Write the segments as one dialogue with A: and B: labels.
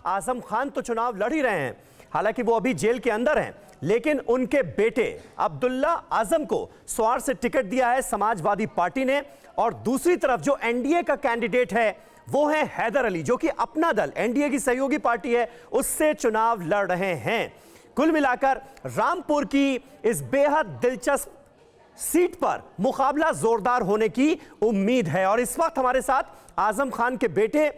A: आजम खान तो चुनाव लड़ ही रहे हैं, हालांकि वो अभी जेल के अंदर हैं, लेकिन उनके बेटे अब्दुल्ला आजम को स्वार से टिकट दिया है समाजवादी पार्टी ने। और दूसरी तरफ जो एनडीए का कैंडिडेट है वो है हैदर अली, जो कि अपना दल एनडीए की सहयोगी पार्टी है उससे चुनाव लड़ रहे हैं। कुल मिलाकर रामपुर की इस बेहद दिलचस्प सीट पर मुकाबला जोरदार होने की उम्मीद है। और इस वक्त हमारे साथ आजम खान के बेटे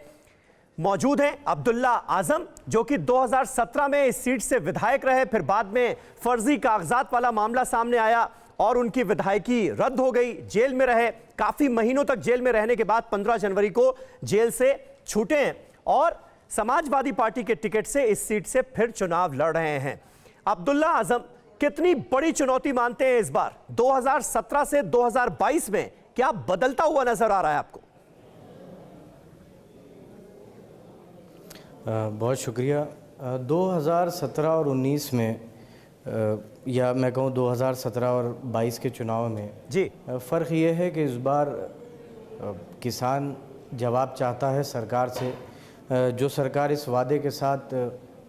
A: मौजूद हैं, अब्दुल्ला आजम, जो कि 2017 में इस सीट से विधायक रहे, फिर बाद में फर्जी कागजात वाला मामला सामने आया और उनकी विधायकी रद्द हो गई, जेल में रहे, काफी महीनों तक जेल में रहने के बाद 15 जनवरी को जेल से छूटे हैं और समाजवादी पार्टी के टिकट से इस सीट से फिर चुनाव लड़ रहे हैं। अब्दुल्ला आजम कितनी बड़ी चुनौती मानते हैं इस बार? 2017 से 2022 में क्या बदलता हुआ नजर आ रहा है आपको?
B: बहुत शुक्रिया। 2017 और 19 में या मैं कहूँ 2017 और 22 के चुनाव में
A: जी
B: फ़र्क ये है कि इस बार किसान जवाब चाहता है सरकार से। जो सरकार इस वादे के साथ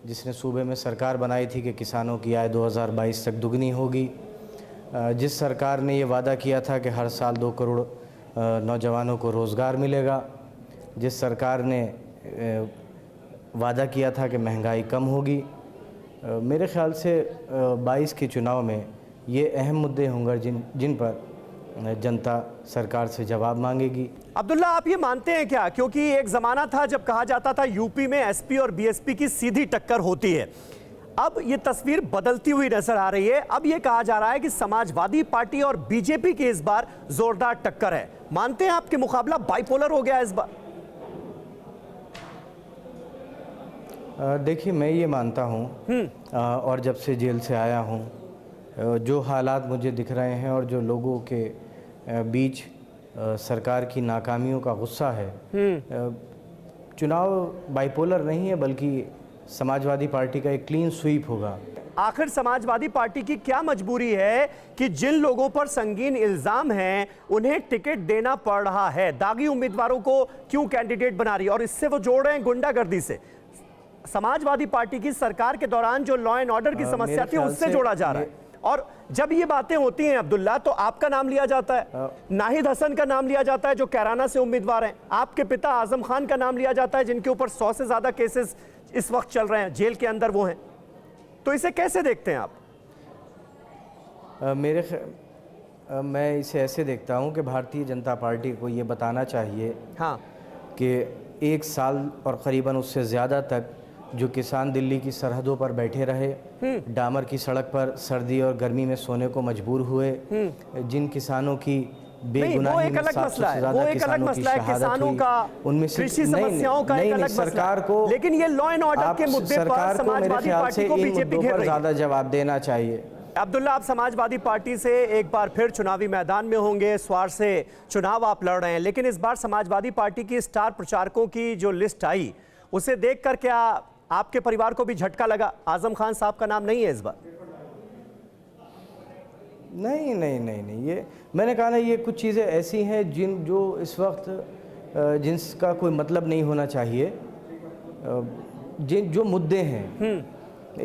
B: जिसने सूबे में सरकार बनाई थी कि किसानों की आय 2022 तक दुगनी होगी, जिस सरकार ने ये वादा किया था कि हर साल 2 करोड़ नौजवानों को रोज़गार मिलेगा, जिस सरकार ने वादा किया था कि महंगाई कम होगी, मेरे ख़्याल से 22 के चुनाव में ये अहम मुद्दे होंगे जिन पर जनता सरकार से जवाब मांगेगी।
A: अब्दुल्ला, आप ये मानते हैं क्या, क्योंकि एक ज़माना था जब कहा जाता था यूपी में एसपी और बीएसपी की सीधी टक्कर होती है, अब ये तस्वीर बदलती हुई नजर आ रही है। अब ये कहा जा रहा है कि समाजवादी पार्टी और बीजेपी की इस बार जोरदार टक्कर है। मानते हैं आपके मुकाबला बाइपोलर हो गया इस बार?
B: देखिए, मैं ये मानता हूँ और जब से जेल से आया हूँ, जो हालात मुझे दिख रहे हैं और जो लोगों के बीच सरकार की नाकामियों का गुस्सा है, चुनाव बाइपोलर नहीं है बल्कि समाजवादी पार्टी का एक क्लीन स्वीप होगा।
A: आखिर समाजवादी पार्टी की क्या मजबूरी है कि जिन लोगों पर संगीन इल्जाम हैं उन्हें टिकट देना पड़ रहा है? दागी उम्मीदवारों को क्यों कैंडिडेट बना रही है? और इससे वो जोड़ रहे हैं गुंडागर्दी से। समाजवादी पार्टी की सरकार के दौरान जो लॉ एंड ऑर्डर की समस्या थी उससे जोड़ा जा रहा है। और जब ये बातें होती हैं अब्दुल्ला, तो आपका नाम लिया जाता है, नाहिद हसन का नाम लिया जाता है जो कैराना से उम्मीदवार हैं, आपके पिता आजम खान का नाम लिया जाता है जिनके ऊपर 100 से ज्यादा केसेस इस वक्त चल रहे हैं, जेल के अंदर वो हैं। तो इसे कैसे देखते हैं आप?
B: मैं इसे ऐसे देखता हूं कि भारतीय जनता पार्टी को ये बताना चाहिए कि 1 साल और करीबन उससे ज़्यादा तक जो किसान दिल्ली की सरहदों पर बैठे रहे, डामर की सड़क पर सर्दी और गर्मी में सोने को मजबूर हुए, जिन किसानों की बेगुनाही में 700 से ज़्यादा किसानों की शहादत हुई, उनमें से
A: समस्याओं का एक अलग
B: सरकार को,
A: लेकिन ये लॉ एंड ऑर्डर के मुद्दे पर समाजवादी पार्टी को बीजेपी घेर रही है।
B: ज़्यादा जवाब देना चाहिए।
A: अब्दुल्ला, आप समाजवादी पार्टी से एक बार फिर चुनावी मैदान में होंगे, स्वार से चुनाव आप लड़ रहे हैं, लेकिन इस बार समाजवादी पार्टी की स्टार प्रचारकों की जो लिस्ट आई उसे देखकर क्या आपके परिवार को भी झटका लगा? आजम खान साहब का नाम नहीं है इस बार?
B: नहीं, ये मैंने कहा ना, ये कुछ चीज़ें ऐसी हैं जो इस वक्त जिनका कोई मतलब नहीं होना चाहिए। जो मुद्दे हैं,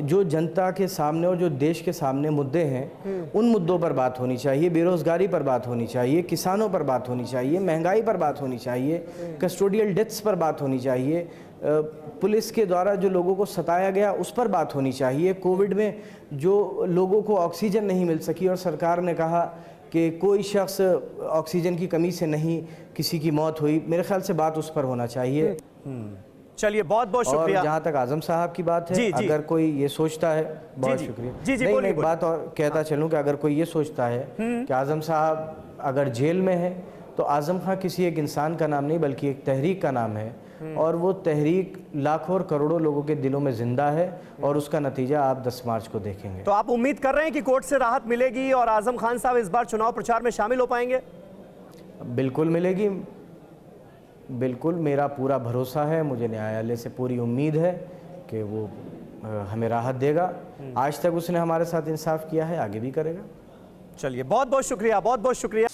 B: जो जनता के सामने और जो देश के सामने मुद्दे हैं, उन मुद्दों पर बात होनी चाहिए। बेरोजगारी पर बात होनी चाहिए, किसानों पर बात होनी चाहिए, महंगाई पर बात होनी चाहिए, कस्टोडियल डेथ्स पर बात होनी चाहिए, पुलिस के द्वारा जो लोगों को सताया गया उस पर बात होनी चाहिए, कोविड में जो लोगों को ऑक्सीजन नहीं मिल सकी और सरकार ने कहा कि कोई शख्स ऑक्सीजन की कमी से नहीं किसी की मौत हुई, मेरे ख्याल से बात उस पर होना चाहिए।
A: चलिए, बहुत बहुत शुक्रिया।
B: और जहाँ तक आजम साहब की बात है, अगर कोई ये सोचता है, बहुत शुक्रिया। नहीं, मैं एक बात और कहता चलूँ कि अगर कोई ये सोचता है कि आजम साहब अगर जेल में है तो आजम खान किसी एक इंसान का नाम नहीं बल्कि एक तहरीक का नाम है, और वो तहरीक लाखों और करोड़ों लोगों के दिलों में जिंदा है और उसका नतीजा आप 10 मार्च को देखेंगे।
A: तो आप उम्मीद कर रहे हैं कि कोर्ट से राहत मिलेगी और आजम खान साहब इस बार चुनाव प्रचार में शामिल हो पाएंगे?
B: बिल्कुल मिलेगी, बिल्कुल, मेरा पूरा भरोसा है, मुझे न्यायालय से पूरी उम्मीद है कि वो हमें राहत देगा। आज तक उसने हमारे साथ इंसाफ किया है, आगे भी करेगा।
A: चलिए, बहुत बहुत शुक्रिया, बहुत बहुत शुक्रिया।